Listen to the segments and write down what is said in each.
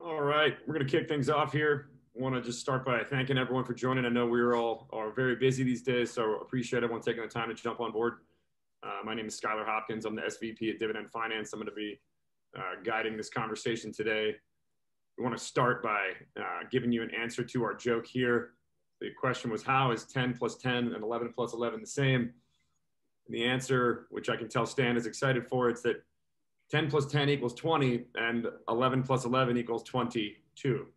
All right, we're going to kick things off here. I want to just start by thanking everyone for joining. I know we're all are very busy these days, so appreciate everyone taking the time to jump on board. My name is Skylar Hopkins. I'm the SVP at Dividend Finance. I'm going to be guiding this conversation today. We want to start by giving you an answer to our joke here. The question was, how is 10 plus 10 and 11 plus 11 the same? And the answer, which I can tell Stan is excited for, it's that 10 plus 10 equals 20, and 11 plus 11 equals 22.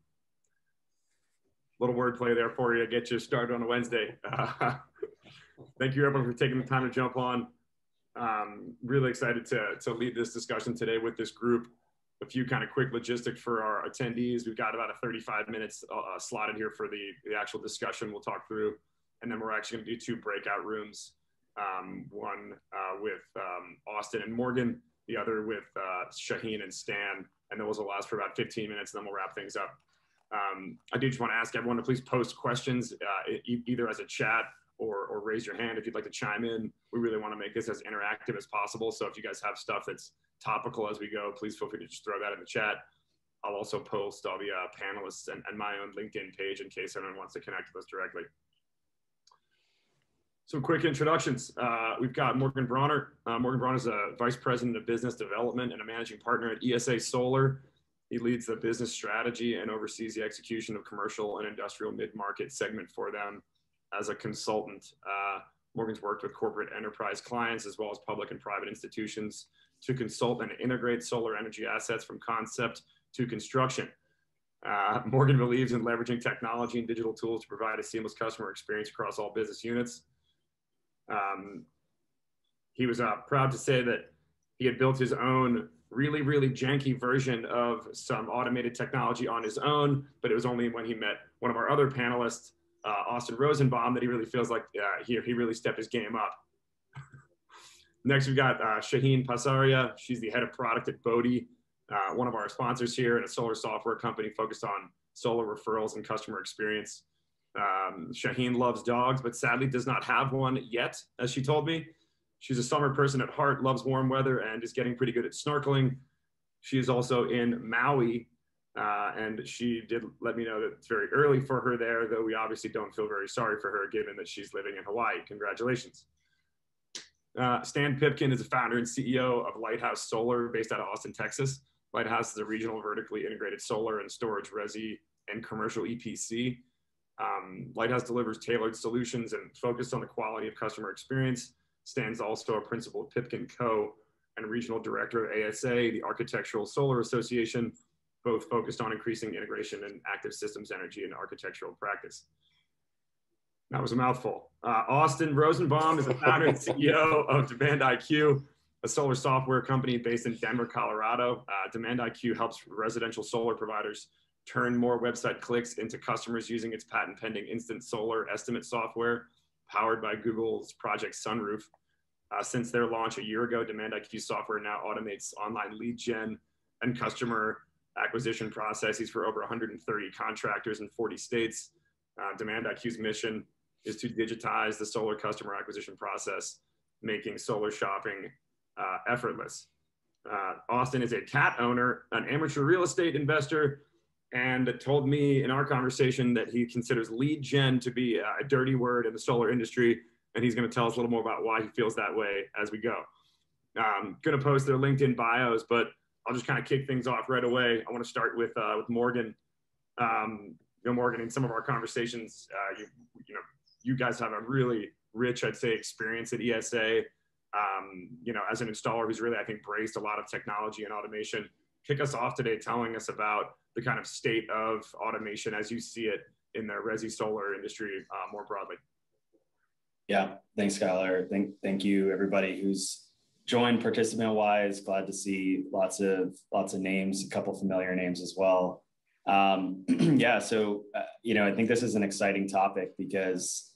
Little wordplay there for you to get you started on a Wednesday. Thank you, everyone, for taking the time to jump on. Really excited to lead this discussion today with this group. A few kind of quick logistics for our attendees. We've got about a 35 minutes slotted here for the actual discussion we'll talk through. And then we're actually going to do 2 breakout rooms, one with Austin and Morgan, the other with Shaheen and Stan, and those will last for about 15 minutes, and then we'll wrap things up. I do just want to ask everyone to please post questions either as a chat or raise your hand if you'd like to chime in. We really want to make this as interactive as possible, so if you guys have stuff that's topical as we go, please feel free to just throw that in the chat. I'll also post all the panelists and my own LinkedIn page in case anyone wants to connect with us directly. Some quick introductions. We've got Morgan Bronner. Morgan Bronner is a Vice President of Business Development and a Managing Partner at ESA Solar. He leads the business strategy and oversees the execution of commercial and industrial mid-market segment for them as a consultant. Morgan's worked with corporate enterprise clients as well as public and private institutions to consult and integrate solar energy assets from concept to construction. Morgan believes in leveraging technology and digital tools to provide a seamless customer experience across all business units. He was proud to say that he had built his own really janky version of some automated technology on his own, but it was only when he met one of our other panelists, Austin Rosenbaum, that he really feels like he really stepped his game up. Next, we've got Shaheen Pasaria. She's the head of product at Bodhi, one of our sponsors here, and a solar software company focused on solar referrals and customer experience. Shaheen loves dogs, but sadly does not have one yet, as she told me. She's a summer person at heart, loves warm weather, and is getting pretty good at snorkeling. She is also in Maui, and she did let me know that it's very early for her there, though we obviously don't feel very sorry for her given that she's living in Hawaii. Congratulations. Stan Pipkin is the founder and CEO of Lighthouse Solar based out of Austin, Texas. Lighthouse is a regional vertically integrated solar and storage resi and commercial EPC. Lighthouse delivers tailored solutions and focused on the quality of customer experience. Stan's also a principal at Pipkin Co. and regional director of ASA, the Architectural Solar Association, both focused on increasing integration and active systems energy and architectural practice. That was a mouthful. Austin Rosenbaum is the founder and CEO of DemandIQ, a solar software company based in Denver, Colorado. DemandIQ helps residential solar providers turn more website clicks into customers using its patent-pending instant solar estimate software powered by Google's Project Sunroof. Since their launch a year ago, DemandIQ software now automates online lead gen and customer acquisition processes for over 130 contractors in 40 states. DemandIQ's mission is to digitize the solar customer acquisition process, making solar shopping effortless. Austin is a cat owner, an amateur real estate investor, and told me in our conversation that he considers lead gen to be a dirty word in the solar industry, and he's going to tell us a little more about why he feels that way as we go. I'm going to post their LinkedIn bios, but I'll just kind of kick things off right away. I want to start with Morgan. Morgan, in some of our conversations, you guys have a really rich, I'd say, experience at ESA. As an installer who's really, I think, braced a lot of technology and automation. Kick us off today telling us about the kind of state of automation as you see it in the resi solar industry more broadly. Yeah, thanks, Skylar. Thank you, everybody who's joined participant-wise. Glad to see lots of names, a couple familiar names as well. Yeah, so I think this is an exciting topic because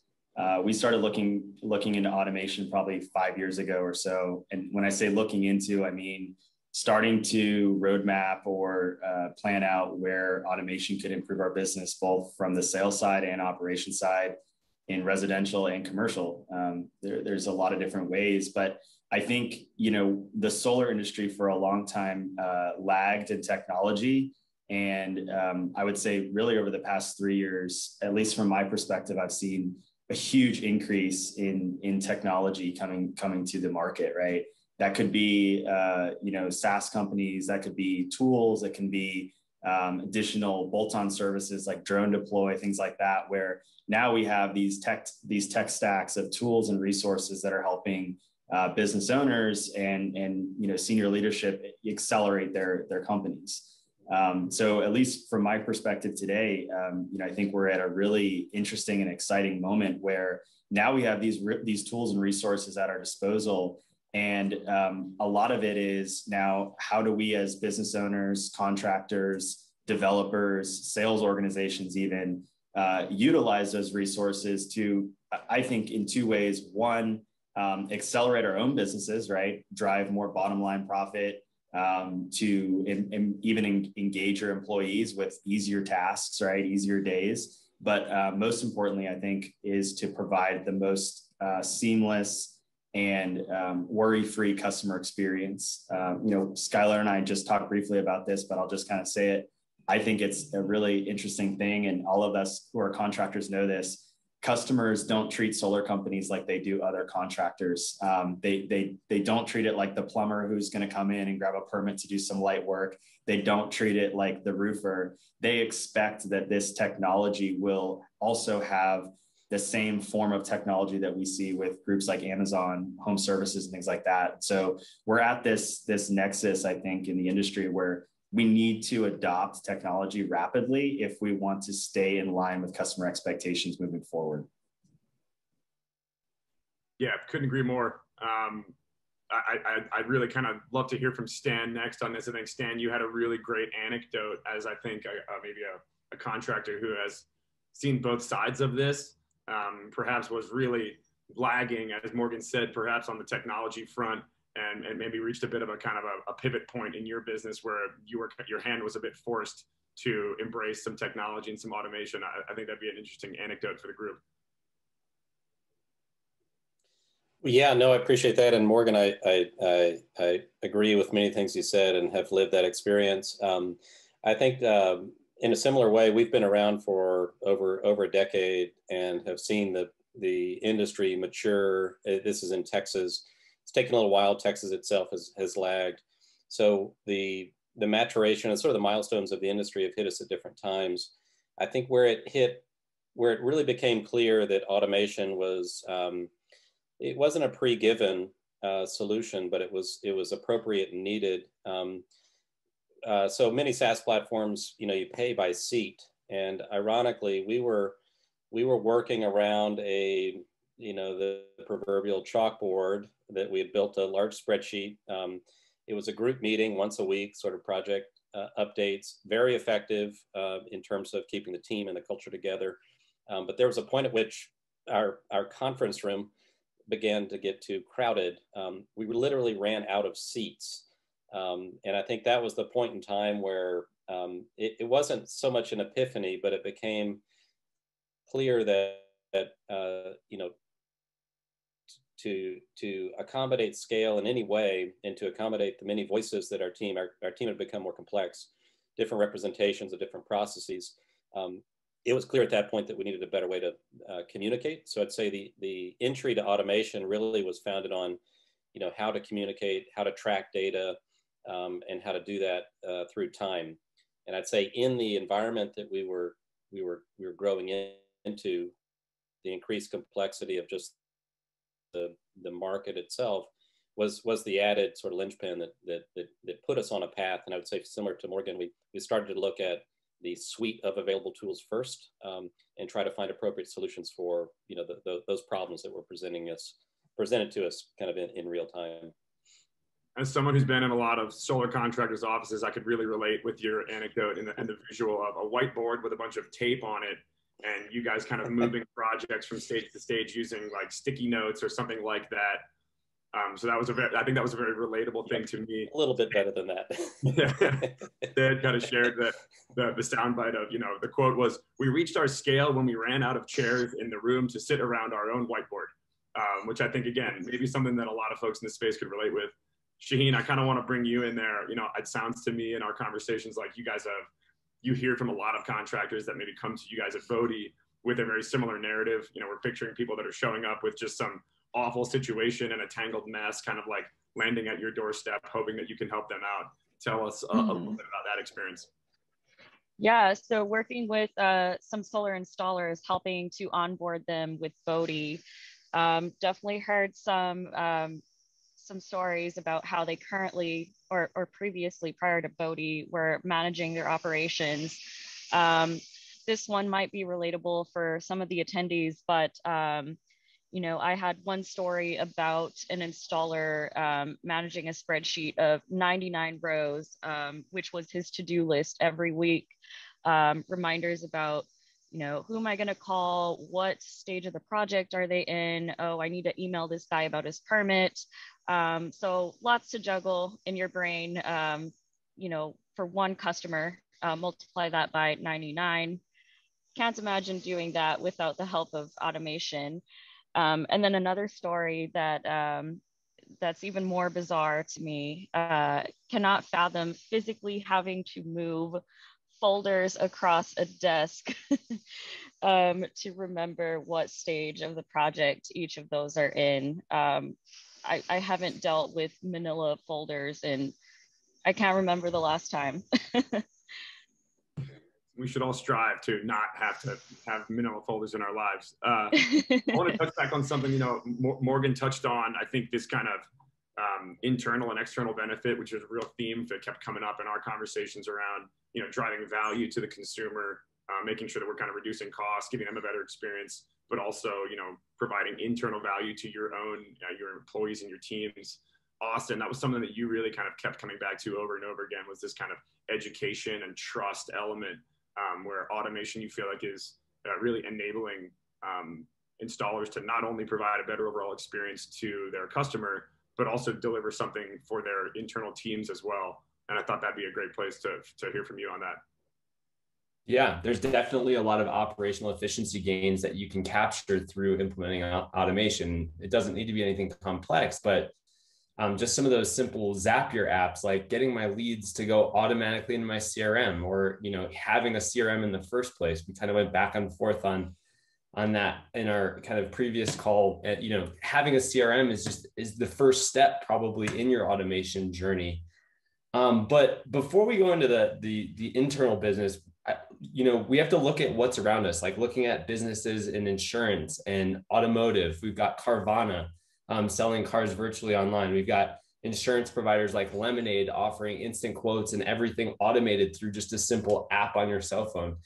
we started looking into automation probably 5 years ago or so. And when I say looking into, I mean starting to roadmap or plan out where automation could improve our business, both from the sales side and operation side in residential and commercial. There's a lot of different ways, but I think, the solar industry for a long time lagged in technology And I would say really over the past 3 years, at least from my perspective, I've seen a huge increase in technology coming to the market, right? That could be, SaaS companies, that could be tools, it can be additional bolt-on services like drone deploy, things like that, where now we have these tech stacks of tools and resources that are helping business owners and senior leadership accelerate their companies. So at least from my perspective today, I think we're at a really interesting and exciting moment where now we have these tools and resources at our disposal. And a lot of it is now, how do we as business owners, contractors, developers, sales organizations even utilize those resources to, I think, in two ways. One, accelerate our own businesses, right? Drive more bottom line profit, to even engage your employees with easier tasks, right? Easier days. But most importantly, I think, is to provide the most seamless and worry-free customer experience. Skylar and I just talked briefly about this, but I'll just kind of say it. I think it's a really interesting thing, and all of us who are contractors know this. Customers don't treat solar companies like they do other contractors. They don't treat it like the plumber who's going to come in and grab a permit to do some light work. They don't treat it like the roofer. They expect that this technology will also have the same form of technology that we see with groups like Amazon Home Services and things like that. So we're at this nexus, I think, in the industry where we need to adopt technology rapidly if we want to stay in line with customer expectations moving forward. Yeah, couldn't agree more. I'd really kind of love to hear from Stan next on this. I think, Stan, you had a really great anecdote as, I think, maybe a contractor who has seen both sides of this, perhaps was really lagging, as Morgan said, perhaps on the technology front, and maybe reached a bit of a kind of a pivot point in your business where your hand was a bit forced to embrace some technology and some automation. I think that'd be an interesting anecdote for the group. Yeah, no, I appreciate that. And Morgan, I agree with many things you said and have lived that experience. I think in a similar way, we've been around for over a decade and have seen the industry mature. This is in Texas. It's taken a little while. Texas itself has lagged. So the maturation and sort of the milestones of the industry have hit us at different times. I think where it really became clear that automation was, it wasn't a pre-given solution, but it was appropriate and needed. So many SaaS platforms, you pay by seat, and ironically, we were working around the proverbial chalkboard that we had built a large spreadsheet. It was a group meeting once a week, sort of project updates, very effective in terms of keeping the team and the culture together. But there was a point at which our conference room began to get too crowded. We literally ran out of seats. And I think that was the point in time where it wasn't so much an epiphany, but it became clear that to accommodate scale in any way and to accommodate the many voices that our team had become more complex, different representations of different processes. It was clear at that point that we needed a better way to communicate. So I'd say the entry to automation really was founded on, how to communicate, how to track data, and how to do that through time. And I'd say in the environment that we were growing into, the increased complexity of just the market itself was the added sort of linchpin that put us on a path. And I would say, similar to Morgan, we started to look at the suite of available tools first, and try to find appropriate solutions for those problems that were presented to us kind of in real time. As someone who's been in a lot of solar contractors' offices, I could really relate with your anecdote and the visual of a whiteboard with a bunch of tape on it, and you guys kind of moving projects from stage to stage using like sticky notes or something like that. So I think that was a very relatable thing to me. A little bit better than that. Yeah. They had kind of shared the soundbite of, the quote was, "We reached our scale when we ran out of chairs in the room to sit around our own whiteboard," which I think, again, maybe something that a lot of folks in this space could relate with. Shaheen, I kind of want to bring you in there. It sounds to me in our conversations like you guys have you hear from a lot of contractors that maybe come to you guys at Bodie with a very similar narrative. You know, we're picturing people that are showing up with just some awful situation and a tangled mess, kind of like landing at your doorstep, hoping that you can help them out. Tell us a little bit about that experience. Yeah, so working with some solar installers, helping to onboard them with Bodie. Definitely heard some stories about how they currently or previously prior to Bodie were managing their operations. This one might be relatable for some of the attendees, but you know, I had one story about an installer managing a spreadsheet of 99 rows, which was his to-do list every week. Reminders about, you know, who am I going to call? What stage of the project are they in? Oh, I need to email this guy about his permit. So lots to juggle in your brain, you know, for one customer, multiply that by 99. Can't imagine doing that without the help of automation. And then another story that that's even more bizarre to me, cannot fathom physically having to move folders across a desk to remember what stage of the project each of those are in. I haven't dealt with manila folders and I can't remember the last time. We should all strive to not have to have manila folders in our lives. I want to touch back on something, you know, Morgan touched on, I think this kind of internal and external benefit, which is a real theme that kept coming up in our conversations around, you know, driving value to the consumer, making sure that we're kind of reducing costs, giving them a better experience, but also, you know, providing internal value to your own, your employees and your teams. Austin, that was something that you really kind of kept coming back to over and over again, was this kind of education and trust element, where automation you feel like is really enabling installers to not only provide a better overall experience to their customer, but also deliver something for their internal teams as well. And I thought that'd be a great place to hear from you on that. Yeah, there's definitely a lot of operational efficiency gains that you can capture through implementing automation. It doesn't need to be anything complex, but just some of those simple Zapier apps, like getting my leads to go automatically into my CRM, or, you know, having a CRM in the first place. We kind of went back and forth on that in our kind of previous call. You know, having a CRM is the first step probably in your automation journey. But before we go into the internal business, you know, we have to look at what's around us, like looking at businesses in insurance and automotive. We've got Carvana selling cars virtually online. We've got insurance providers like Lemonade offering instant quotes and everything automated through just a simple app on your cell phone,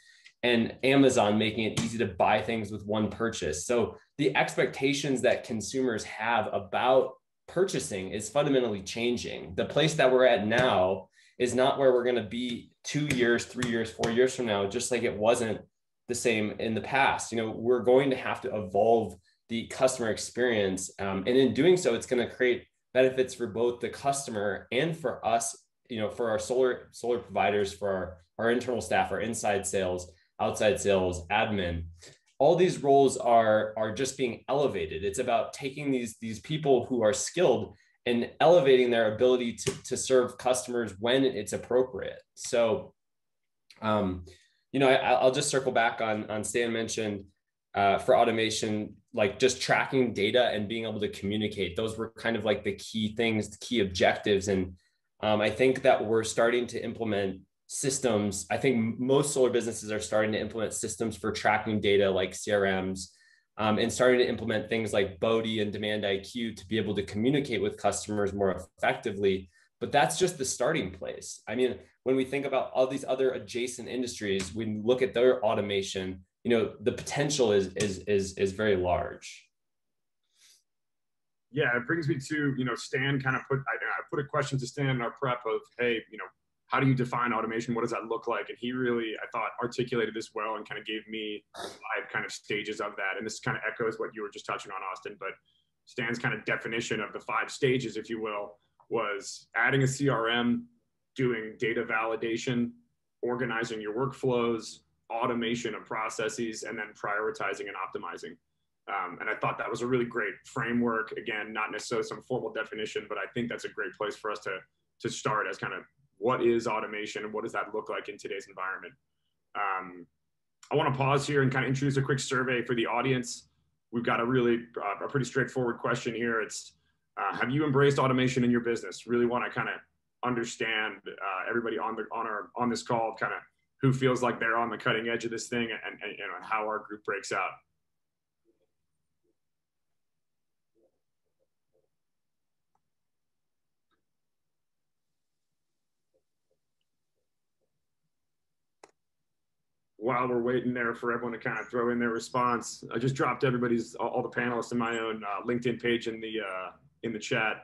and Amazon making it easy to buy things with one purchase. So the expectations that consumers have about purchasing is fundamentally changing. The place that we're at now is not where we're going to be 2 years, 3 years, 4 years from now, just like it wasn't the same in the past. You know, we're going to have to evolve the customer experience. And in doing so, it's going to create benefits for both the customer and for us, you know, for our solar providers, for our internal staff, our inside sales, outside sales, admin. All these roles are just being elevated. It's about taking these people who are skilled and elevating their ability to serve customers when it's appropriate. So, you know, I'll just circle back on Stan mentioned for automation, like just tracking data and being able to communicate. Those were kind of like the key things, the key objectives. And I think that we're starting to implement systems. I think most solar businesses are starting to implement systems for tracking data like CRMs, and starting to implement things like Bodie and DemandIQ to be able to communicate with customers more effectively. But that's just the starting place. I mean, when we think about all these other adjacent industries, when we look at their automation, you know, the potential is very large. Yeah, it brings me to, you know, Stan kind of I put a question to Stan in our prep of, hey, you know, how do you define automation? What does that look like? And he really, I thought, articulated this well and kind of gave me 5 kind of stages of that. And this kind of echoes what you were just touching on, Austin. But Stan's kind of definition of the 5 stages, if you will, was adding a CRM, doing data validation, organizing your workflows, automation of processes, and then prioritizing and optimizing. And I thought that was a really great framework. Again, not necessarily some formal definition, but I think that's a great place for us to start as kind of what is automation and what does that look like in today's environment. I want to pause here and kind of introduce a quick survey for the audience. We've got a pretty straightforward question here. It's, have you embraced automation in your business? Really want to kind of understand everybody on this call, kind of who feels like they're on the cutting edge of this thing, and you know, how our group breaks out. While we're waiting there for everyone to kind of throw in their response, I just dropped all the panelists in my own LinkedIn page in the chat.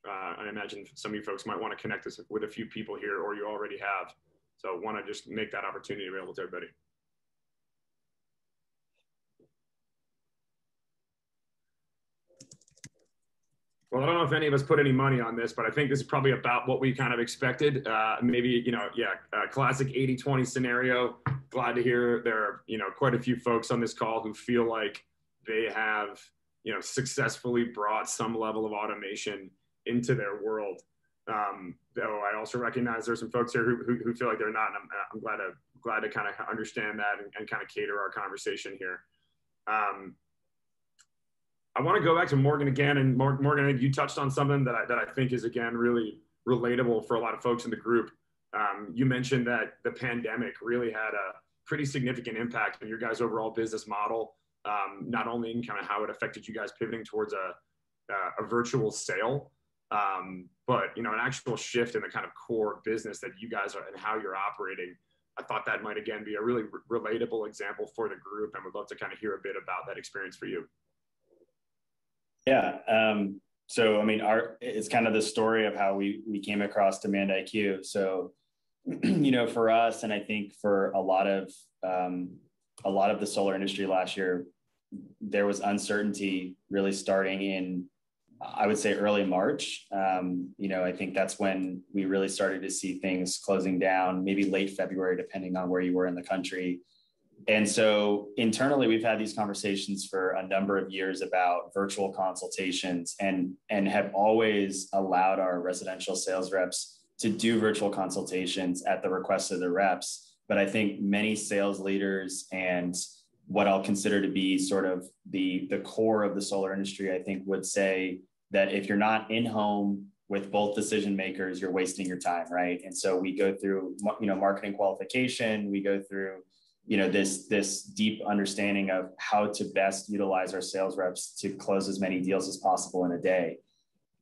I imagine some of you folks might want to connect us with a few people here, or you already have. So want to just make that opportunity available to everybody. Well, I don't know if any of us put any money on this, but I think this is probably about what we kind of expected. Maybe, you know, classic 80-20 scenario. Glad to hear there are, you know, quite a few folks on this call who feel like they have, you know, successfully brought some level of automation into their world. Though I also recognize there's some folks here who feel like they're not, and I'm glad to kind of understand that and kind of cater our conversation here. I want to go back to Morgan again, and Morgan, you touched on something that I think is, again, really relatable for a lot of folks in the group. You mentioned that the pandemic really had a pretty significant impact on your guys' overall business model, not only in kind of how it affected you guys pivoting towards a virtual sale, but, you know, an actual shift in the kind of core business that you guys are and how you're operating. I thought that might, again, be a really relatable example for the group, and would love to kind of hear a bit about that experience for you. Yeah. So, I mean, it's kind of the story of how we came across DemandIQ. So, you know, for us, and I think for a lot of the solar industry last year, there was uncertainty really starting in, I would say, early March. You know, I think that's when we really started to see things closing down, maybe late February, depending on where you were in the country. And so internally, we've had these conversations for a number of years about virtual consultations, and have always allowed our residential sales reps to do virtual consultations at the request of the reps. But I think many sales leaders, and what I'll consider to be sort of the core of the solar industry, I think, would say that if you're not in home with both decision makers, you're wasting your time, right? And so we go through, you know, marketing qualification, we go through, you know, this deep understanding of how to best utilize our sales reps to close as many deals as possible in a day.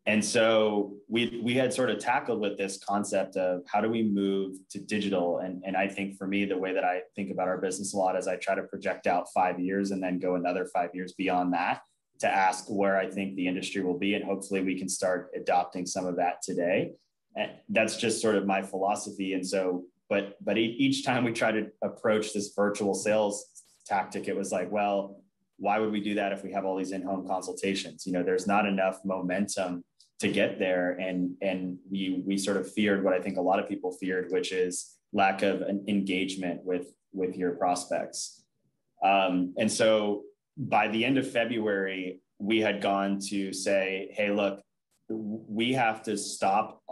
And so we had sort of tackled with this concept of how do we move to digital? And I think for me, the way that I think about our business a lot is I try to project out 5 years and then go another 5 years beyond that to ask where I think the industry will be. And hopefully we can start adopting some of that today. And that's just sort of my philosophy. And so, but each time we try to approach this virtual sales tactic, it was like, well, why would we do that if we have all these in-home consultations? You know, there's not enough momentum to get there. And we sort of feared what I think a lot of people feared, which is lack of an engagement with your prospects. And so by the end of February, we had gone to say, hey, look, we have to stop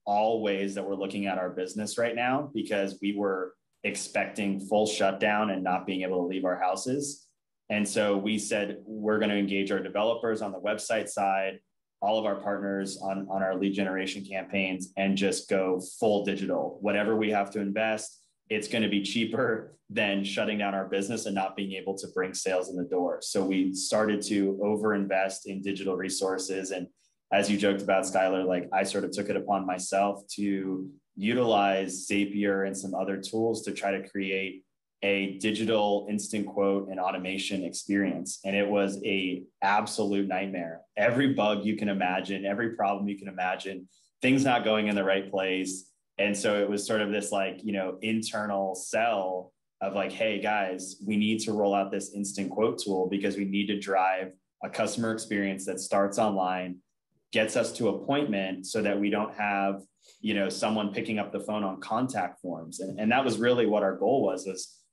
all ways that we're looking at our business right now, because we were expecting full shutdown and not being able to leave our houses. And so we said, we're going to engage our developers on the website side, all of our partners on our lead generation campaigns, and just go full digital. Whatever we have to invest, it's going to be cheaper than shutting down our business and not being able to bring sales in the door. So we started to overinvest in digital resources. And as you joked about, Skylar, like I sort of took it upon myself to utilize Zapier and some other tools to try to create a digital instant quote and automation experience. And it was a absolute nightmare. Every bug you can imagine, every problem you can imagine, things not going in the right place. And so it was sort of this like, you know, internal sell of like, hey guys, we need to roll out this instant quote tool because we need to drive a customer experience that starts online, gets us to appointment, so that we don't have, you know, someone picking up the phone on contact forms. And that was really what our goal was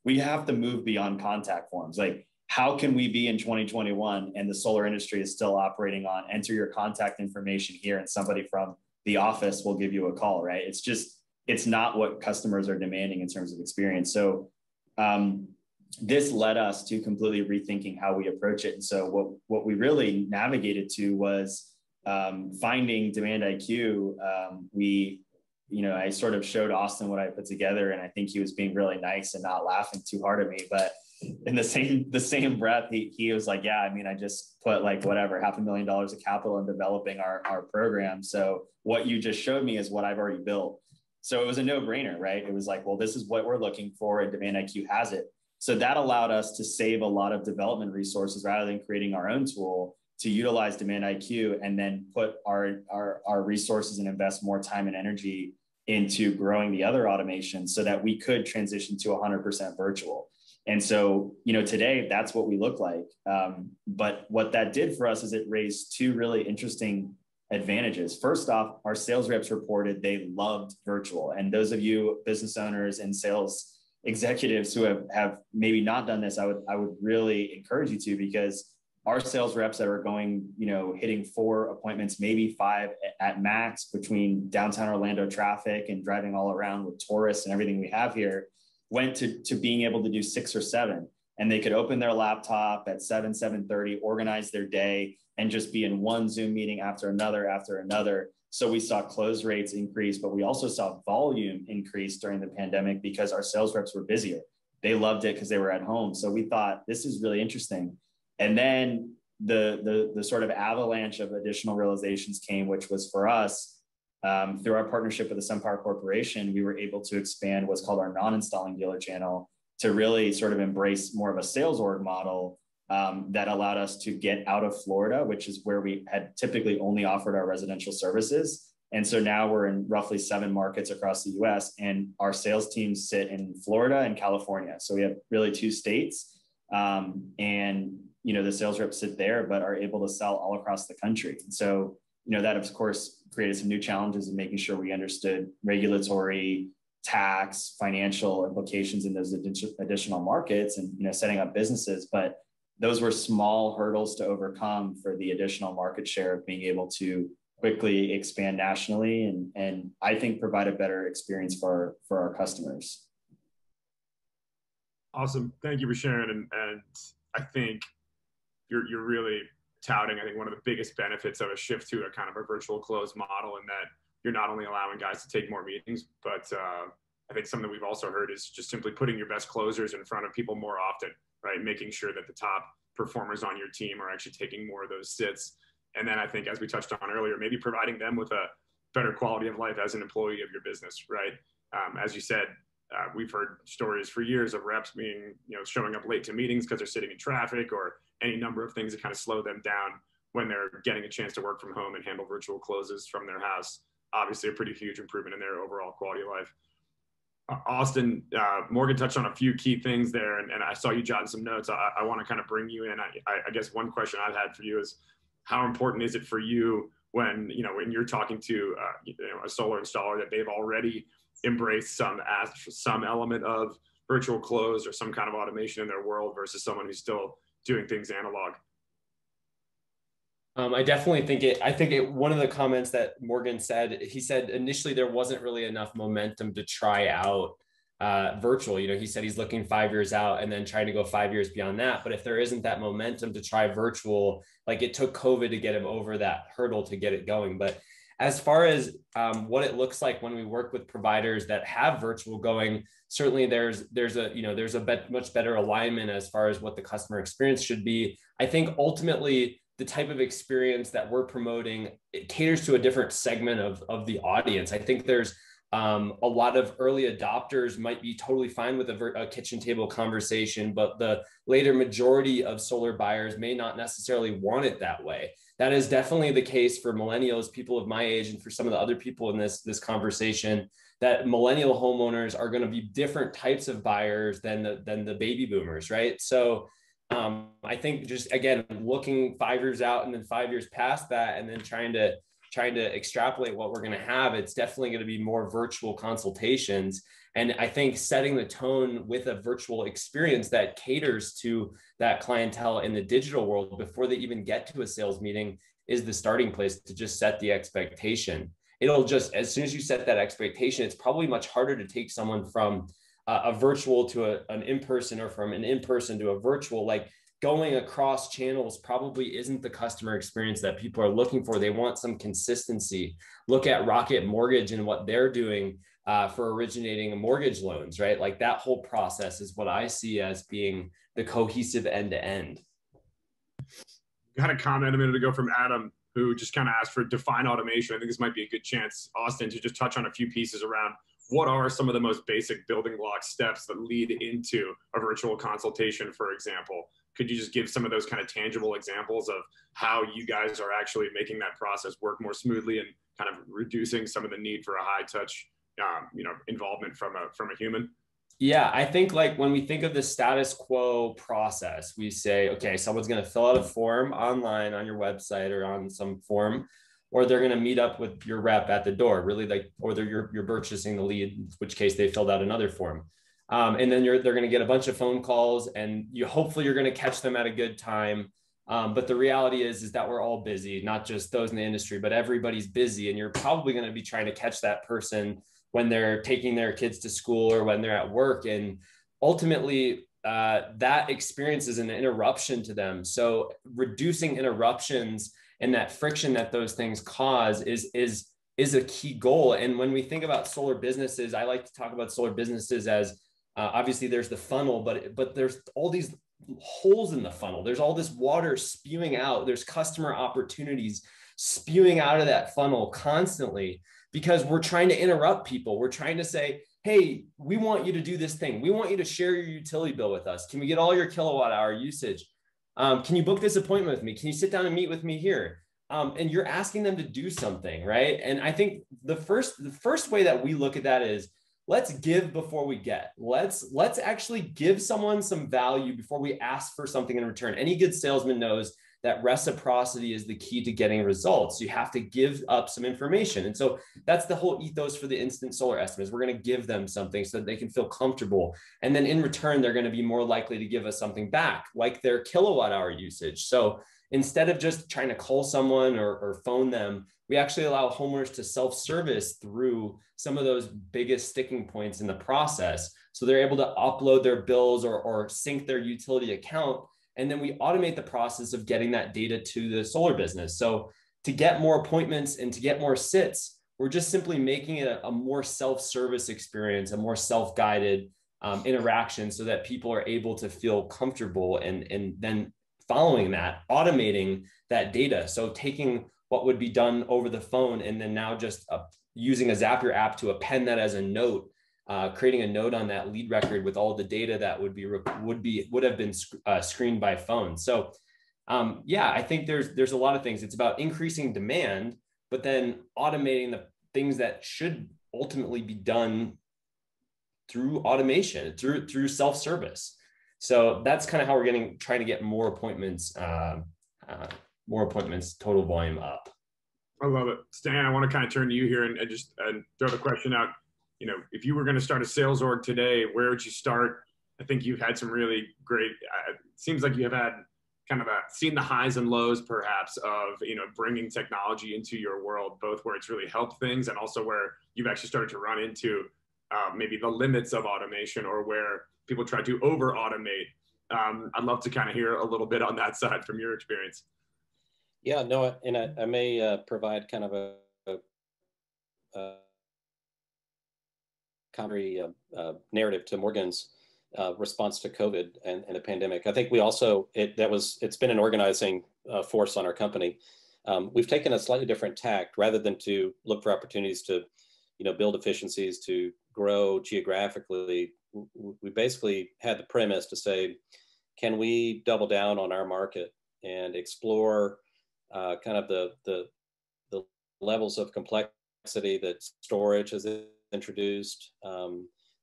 we have to move beyond contact forms. Like, how can we be in 2021 and the solar industry is still operating on enter your contact information here and somebody from the office will give you a call, right? It's just, it's not what customers are demanding in terms of experience. So this led us to completely rethinking how we approach it. And so what we really navigated to was finding DemandIQ. I sort of showed Austin what I put together, and I think he was being really nice and not laughing too hard at me. But in the same breath, he was like, yeah, I mean, I just put like whatever, $500,000 of capital in developing our program. So what you just showed me is what I've already built. So it was a no-brainer, right? It was like, well, this is what we're looking for, and DemandIQ has it. So that allowed us to save a lot of development resources rather than creating our own tool, to utilize DemandIQ and then put our resources and invest more time and energy into growing the other automation so that we could transition to 100% virtual. And so, today that's what we look like. But what that did for us is it raised two really interesting advantages. First off, our sales reps reported they loved virtual. And those of you business owners and sales executives who have maybe not done this, I would really encourage you to, because our sales reps that are going, hitting 4 appointments, maybe 5 at max, between downtown Orlando traffic and driving all around with tourists and everything we have here, went to being able to do 6 or 7. And they could open their laptop at 7:30, organize their day, and just be in one Zoom meeting after another. So we saw close rates increase, but we also saw volume increase during the pandemic because our sales reps were busier. They loved it because they were at home. So we thought, this is really interesting. And then the sort of avalanche of additional realizations came, which was for us, through our partnership with the SunPower Corporation, we were able to expand what's called our non-installing dealer channel to really sort of embrace more of a sales org model that allowed us to get out of Florida, which is where we had typically only offered our residential services. And so now we're in roughly 7 markets across the US, and our sales teams sit in Florida and California. So we have really 2 states. And the sales reps sit there, but are able to sell all across the country. And so, that of course created some new challenges in making sure we understood regulatory, tax, financial implications in those additional markets and, setting up businesses. But those were small hurdles to overcome for the additional market share of being able to quickly expand nationally and I think provide a better experience for our customers. Awesome. Thank you for sharing. And I think you're really touting, I think, one of the biggest benefits of a shift to a kind of a virtual close model, in that you're not only allowing guys to take more meetings, but I think something we've also heard is just simply putting your best closers in front of people more often, right? Making sure that the top performers on your team are actually taking more of those sits. And then I think, as we touched on earlier, maybe providing them with a better quality of life as an employee of your business, right? As you said, we've heard stories for years of reps being, showing up late to meetings because they're sitting in traffic, or any number of things that kind of slow them down when they're getting a chance to work from home and handle virtual closes from their house. Obviously, a pretty huge improvement in their overall quality of life. Austin, Morgan touched on a few key things there, and I saw you jotting some notes. I want to kind of bring you in. I guess one question I've had for you is, how important is it for you when you're talking to a solar installer that they've already embraced some element of virtual close or some kind of automation in their world, versus someone who's still doing things analog? I definitely think one of the comments that Morgan said, he said initially there wasn't really enough momentum to try out virtual. He said he's looking 5 years out and then trying to go 5 years beyond that. But if there isn't that momentum to try virtual, like it took COVID to get him over that hurdle to get it going. But as far as what it looks like when we work with providers that have virtual going, certainly there's a much better alignment as far as what the customer experience should be. I think ultimately the type of experience that we're promoting, it caters to a different segment of the audience. I think there's a lot of early adopters might be totally fine with a kitchen table conversation, but the later majority of solar buyers may not necessarily want it that way. That is definitely the case for millennials, people of my age, and for some of the other people in this conversation, that millennial homeowners are going to be different types of buyers than the baby boomers, right? So I think just, again, looking 5 years out and then 5 years past that, and then trying to extrapolate what we're going to have, it's definitely going to be more virtual consultations. And I think setting the tone with a virtual experience that caters to that clientele in the digital world before they even get to a sales meeting is the starting place to just set the expectation. it'll just, as soon as you set that expectation, it's probably much harder to take someone from a virtual to an in-person, or from an in-person to a virtual. Like, going across channels probably isn't the customer experience that people are looking for. They want some consistency. Look at Rocket Mortgage and what they're doing for originating mortgage loans, right? Like, that whole process is what I see as being the cohesive end-to-end. Got a comment a minute ago from Adam, who just kind of asked for define automation. I think this might be a good chance, Austin, to just touch on a few pieces around what are some of the most basic building block steps that lead into a virtual consultation, for example. Could you just give some of those kind of tangible examples of how you guys are actually making that process work more smoothly and kind of reducing some of the need for a high touch, involvement from a human? Yeah, I think, like, when we think of the status quo process, we say, okay, someone's going to fill out a form online on your website or on some form, or they're going to meet up with your rep at the door, really, like, or you're purchasing the lead, in which case they filled out another form. And then they're going to get a bunch of phone calls, and hopefully you're going to catch them at a good time. But the reality is that we're all busy, not just those in the industry, but everybody's busy. And you're probably going to be trying to catch that person when they're taking their kids to school or when they're at work. And ultimately, that experience is an interruption to them. So reducing interruptions and that friction that those things cause is a key goal. And when we think about solar businesses, I like to talk about solar businesses as obviously there's the funnel, but there's all these holes in the funnel. There's all this water spewing out. There's customer opportunities spewing out of that funnel constantly, because we're trying to interrupt people. We're trying to say, hey, we want you to do this thing. We want you to share your utility bill with us. Can we get all your kilowatt hour usage? Can you book this appointment with me? Can you sit down and meet with me here? And you're asking them to do something, right? And I think the first way that we look at that is, let's give before we get. Let's actually give someone some value before we ask for something in return. Any good salesman knows that reciprocity is the key to getting results. You have to give up some information. And so that's the whole ethos for the instant solar estimates. We're going to give them something so that they can feel comfortable. And then in return, they're going to be more likely to give us something back, like their kilowatt hour usage. So instead of just trying to call someone or phone them, we actually allow homeowners to self-service through some of those biggest sticking points in the process. So they're able to upload their bills or sync their utility account. And then we automate the process of getting that data to the solar business. So to get more appointments and to get more sits, we're just simply making it a more self-service experience, a more self-guided interaction, so that people are able to feel comfortable, and then following that, automating that data. So taking what would be done over the phone and then now just using a Zapier app to append that as a note, creating a note on that lead record with all the data that would have been screened by phone. So yeah, I think there's a lot of things. It's about increasing demand, but then automating the things that should ultimately be done through automation, through self-service. So that's kind of how we're trying to get more appointments, total volume up. I love it. Stan, I want to kind of turn to you here and just throw the question out. If you were going to start a sales org today, where would you start? I think you've had some really great, it seems like you have had kind of seen the highs and lows perhaps of, bringing technology into your world, both where it's really helped things and also where you've actually started to run into maybe the limits of automation, or where people try to over automate. I'd love to kind of hear a little bit on that side from your experience. Yeah, no, and I may provide kind of a contrary narrative to Morgan's response to COVID and the pandemic. I think we also, it's been an organizing force on our company. We've taken a slightly different tact. Rather than to look for opportunities to, build efficiencies, to grow geographically, we basically had the premise to say, can we double down on our market and explore kind of the levels of complexity that storage has introduced.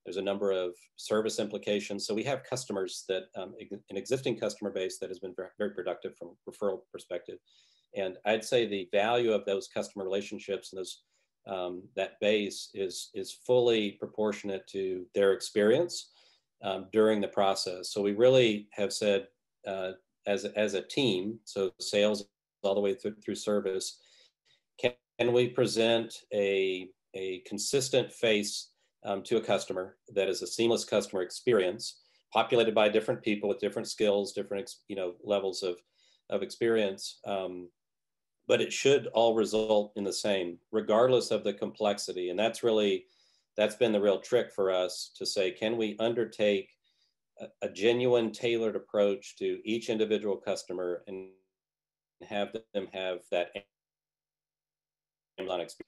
There's a number of service implications. So we have customers that, an existing customer base that has been very, very productive from a referral perspective. And I'd say the value of those customer relationships and those that base is fully proportionate to their experience during the process. So we really have said, as a team, so sales all the way through service, can we present a consistent face to a customer that is a seamless customer experience, populated by different people with different skills, different levels of experience, but it should all result in the same, regardless of the complexity. And that's been the real trick for us to say, can we undertake a genuine tailored approach to each individual customer and have them have that experience.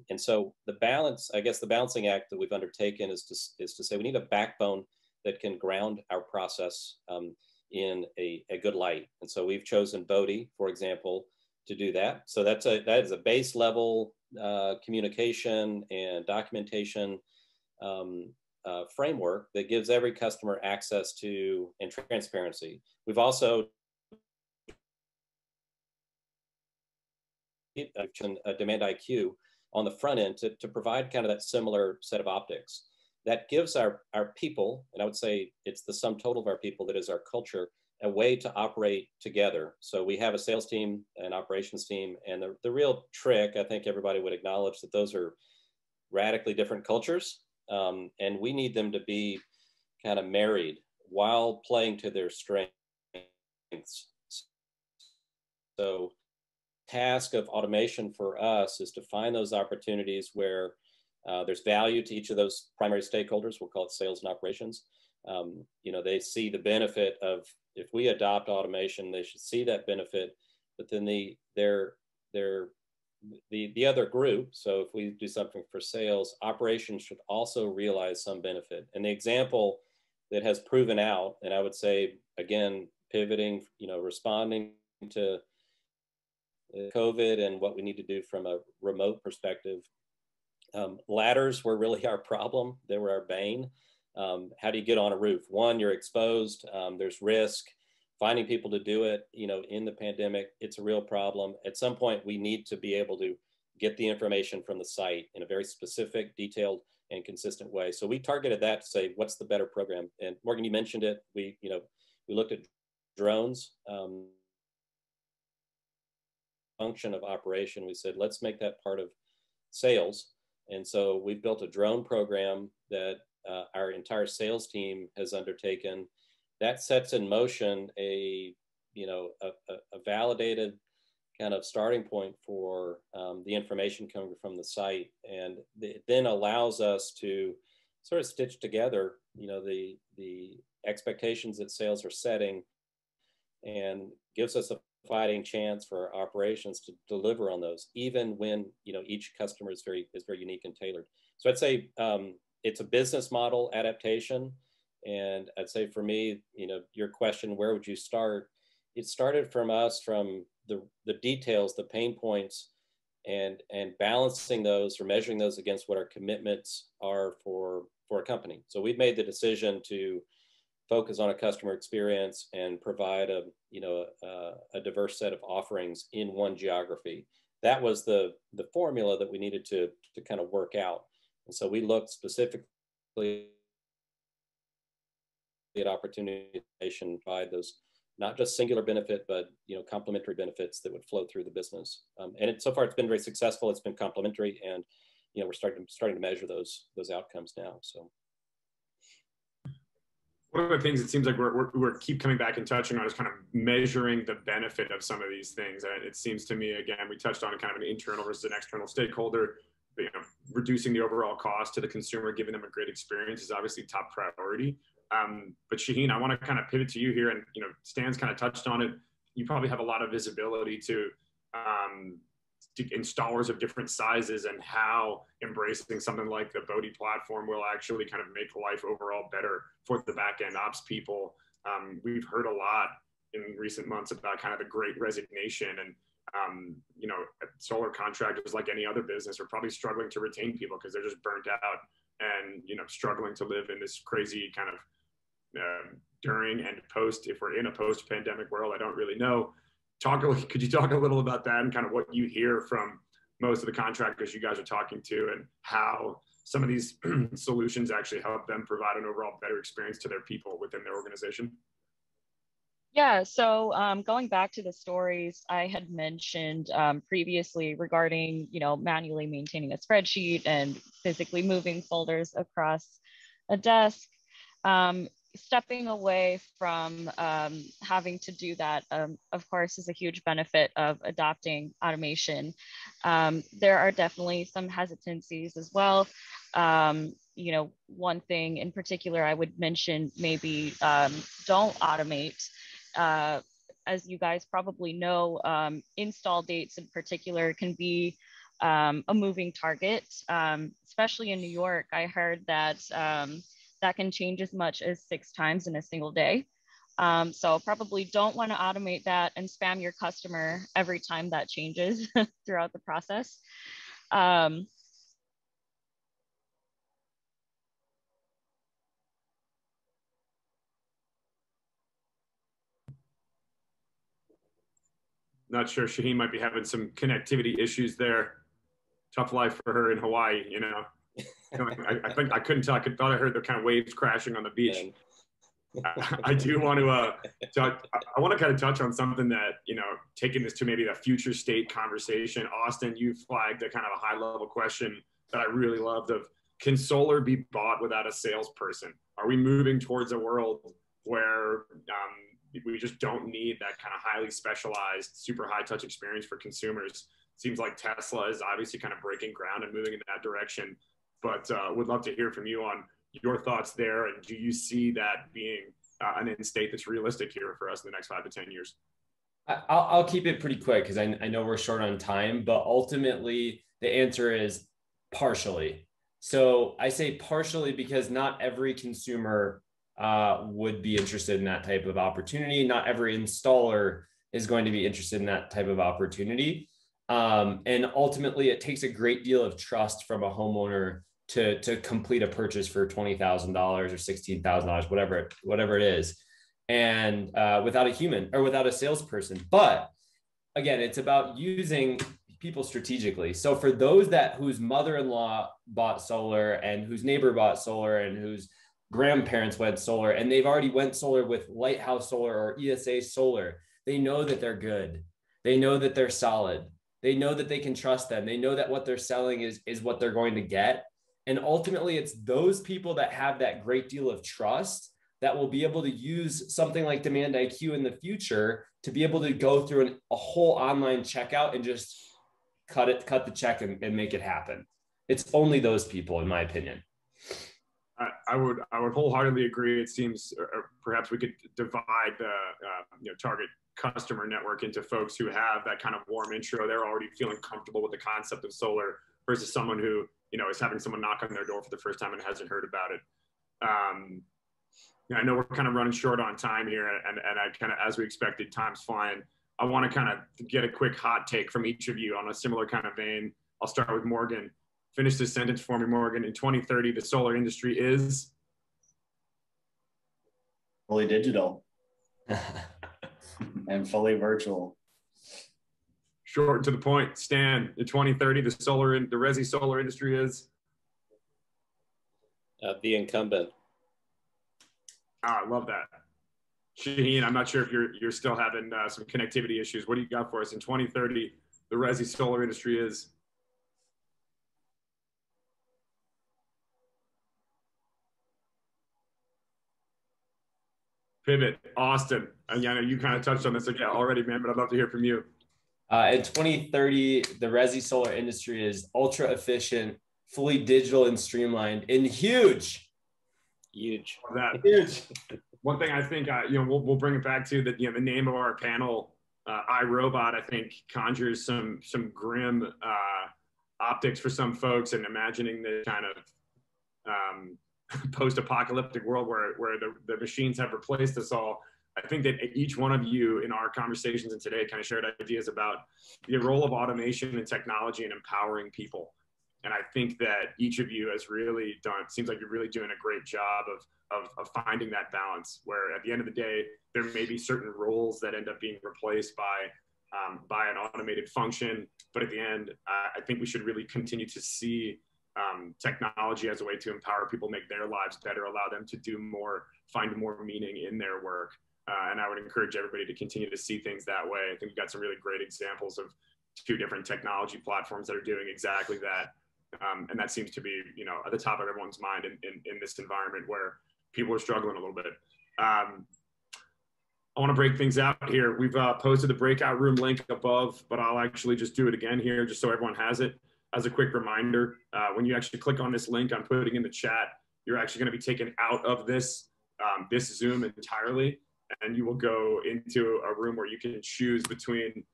And so the balance, I guess the balancing act that we've undertaken is to say we need a backbone that can ground our process in a good light. And so we've chosen Bodhi, for example, to do that. So that is a base level communication and documentation framework that gives every customer access to and transparency. We've also a DemandIQ on the front end to provide kind of that similar set of optics that gives our people, and I would say it's the sum total of our people that is our culture, a way to operate together. So we have a sales team, an operations team, and the real trick, I think everybody would acknowledge that those are radically different cultures, and we need them to be kind of married while playing to their strengths. So task of automation for us is to find those opportunities where there's value to each of those primary stakeholders. We'll call it sales and operations. They see the benefit of, if we adopt automation, they should see that benefit. But then the other group, so if we do something for sales, operations should also realize some benefit. And the example that has proven out, and I would say, again, pivoting, responding to COVID and what we need to do from a remote perspective. Ladders were really our problem. They were our bane. How do you get on a roof? One, you're exposed. There's risk. Finding people to do it, in the pandemic, it's a real problem. At some point, we need to be able to get the information from the site in a very specific, detailed, and consistent way. So we targeted that to say, what's the better program? And Morgan, you mentioned it. We looked at drones. Function of operation, we said, let's make that part of sales. And so we built a drone program that our entire sales team has undertaken that sets in motion a validated kind of starting point for the information coming from the site. And it then allows us to sort of stitch together, the expectations that sales are setting, and gives us a fighting chance for our operations to deliver on those, even when each customer is very unique and tailored. So I'd say it's a business model adaptation, and I'd say for me, your question, where would you start? It started from us, from the details, the pain points, and balancing those or measuring those against what our commitments are for a company. So we've made the decision to focus on a customer experience and provide a diverse set of offerings in one geography. That was the formula that we needed to kind of work out. And so we looked specifically at opportunity to provide those, not just singular benefit, but complementary benefits that would flow through the business. And so far, it's been very successful. It's been complementary, and we're starting to measure those outcomes now. So. One of the things it seems like we're keep coming back and touching on is kind of measuring the benefit of some of these things. And it seems to me, again, we touched on kind of an internal versus an external stakeholder. Reducing the overall cost to the consumer, giving them a great experience is obviously top priority. But Shaheen, I want to kind of pivot to you here, and Stan's kind of touched on it. You probably have a lot of visibility to installers of different sizes, and how embracing something like the Bodhi platform will actually kind of make life overall better for the back end ops people. We've heard a lot in recent months about kind of the great resignation, and solar contractors, like any other business, are probably struggling to retain people because they're just burnt out and struggling to live in this crazy kind of during and post. If we're in a post-pandemic world, I don't really know. Could you talk a little about that and kind of what you hear from most of the contractors you guys are talking to, and how some of these solutions actually help them provide an overall better experience to their people within their organization? Yeah, so going back to the stories I had mentioned previously regarding, manually maintaining a spreadsheet and physically moving folders across a desk, stepping away from having to do that, of course, is a huge benefit of adopting automation. There are definitely some hesitancies as well. One thing in particular I would mention, maybe don't automate. uh, as you guys probably know, install dates in particular can be a moving target, especially in New York. I heard that that can change as much as 6 times in a single day. So probably don't want to automate that and spam your customer every time that changes throughout the process. Um, Not sure. Shaheen might be having some connectivity issues there. Tough life for her in Hawaii, I think I couldn't tell. I thought I heard the kind of waves crashing on the beach. I do want to I want to kind of touch on something that, taking this to maybe a future state conversation. Austin, you flagged a kind of a high level question that I really loved of, can solar be bought without a salesperson? Are we moving towards a world where we just don't need that kind of highly specialized, super high touch experience for consumers? Seems like Tesla is obviously kind of breaking ground and moving in that direction, but would love to hear from you on your thoughts there. And do you see that being an end state that's realistic here for us in the next 5 to 10 years? I'll keep it pretty quick because I know we're short on time, but ultimately the answer is partially. So I say partially because not every consumer would be interested in that type of opportunity. Not every installer is going to be interested in that type of opportunity. And ultimately, it takes a great deal of trust from a homeowner to complete a purchase for $20,000 or $16,000, whatever it is, and without a human or without a salesperson. But again, it's about using people strategically. So for those whose mother-in-law bought solar and whose neighbor bought solar and whose grandparents went solar and they've already went solar with Lighthouse Solar or ESA Solar, they know that they're good. They know that they're solid. They know that they can trust them. They know that what they're selling is what they're going to get. And ultimately, it's those people that have that great deal of trust that will be able to use something like DemandIQ in the future to be able to go through a whole online checkout and just cut the check and make it happen. It's only those people, in my opinion. I would wholeheartedly agree. It seems, or perhaps we could divide the target customer network into folks who have that kind of warm intro. They're already feeling comfortable with the concept of solar versus someone who is having someone knock on their door for the first time and hasn't heard about it. I know we're kind of running short on time here, and I kind of, as we expected, time's flying. I want to kind of get a quick hot take from each of you on a similar kind of vein. I'll start with Morgan. Finish this sentence for me, Morgan. In 2030, the solar industry is fully digital and fully virtual. Short and to the point. Stan, in 2030, the resi solar industry is the incumbent. I love that. Shaheen, I'm not sure if you're still having some connectivity issues. What do you got for us? In 2030, the resi solar industry is pivot. Austin, I know you kind of touched on this again already, man, but I'd love to hear from you. In 2030, the resi solar industry is ultra efficient, fully digital and streamlined, and huge. Huge. That. Huge. One thing I think, we'll bring it back to that. The name of our panel, iRobot, I think conjures some grim optics for some folks, and imagining the kind of post-apocalyptic world where the machines have replaced us all. I think that each one of you in our conversations and today kind of shared ideas about the role of automation and technology and empowering people. And I think that each of you has really seems like you're really doing a great job of finding that balance, where at the end of the day, there may be certain roles that end up being replaced by an automated function. But at the end, I think we should really continue to see technology as a way to empower people, make their lives better, allow them to do more, find more meaning in their work. And I would encourage everybody to continue to see things that way. I think we've got some really great examples of 2 different technology platforms that are doing exactly that. And that seems to be, you know, at the top of everyone's mind in this environment where people are struggling a little bit. I want to break things out here. We've posted the breakout room link above, but I'll actually just do it again here just so everyone has it. As a quick reminder, when you actually click on this link I'm putting in the chat, you're actually going to be taken out of this Zoom entirely, and you will go into a room where you can choose between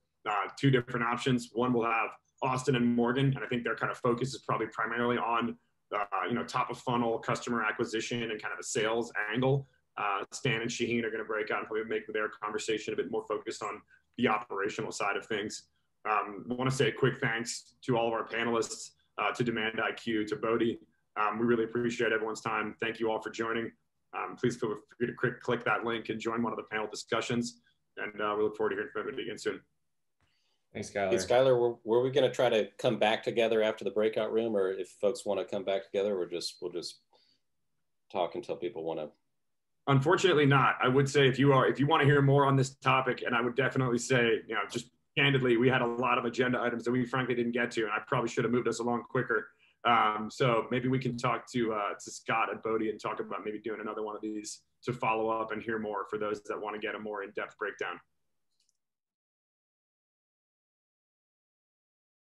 2 different options. One will have Austin and Morgan, and I think their kind of focus is probably primarily on you know, top of funnel customer acquisition and kind of a sales angle. Stan and Shaheen are going to break out and probably make their conversation a bit more focused on the operational side of things. I want to say a quick thanks to all of our panelists, to DemandIQ, to Bodhi. We really appreciate everyone's time. Thank you all for joining. Please feel free to click that link and join one of the panel discussions. And we look forward to hearing from everybody again soon. Thanks, Skylar. Hey, Skylar, were we going to try to come back together after the breakout room, or if folks want to come back together, we'll just talk until people want to? Unfortunately not. I would say if you want to hear more on this topic, and I would definitely say, you know, just candidly, we had a lot of agenda items that we frankly didn't get to, and I probably should have moved us along quicker. So maybe we can talk to Scott at Bodhi and talk about maybe doing another one of these to follow up and hear more for those that want to get a more in-depth breakdown.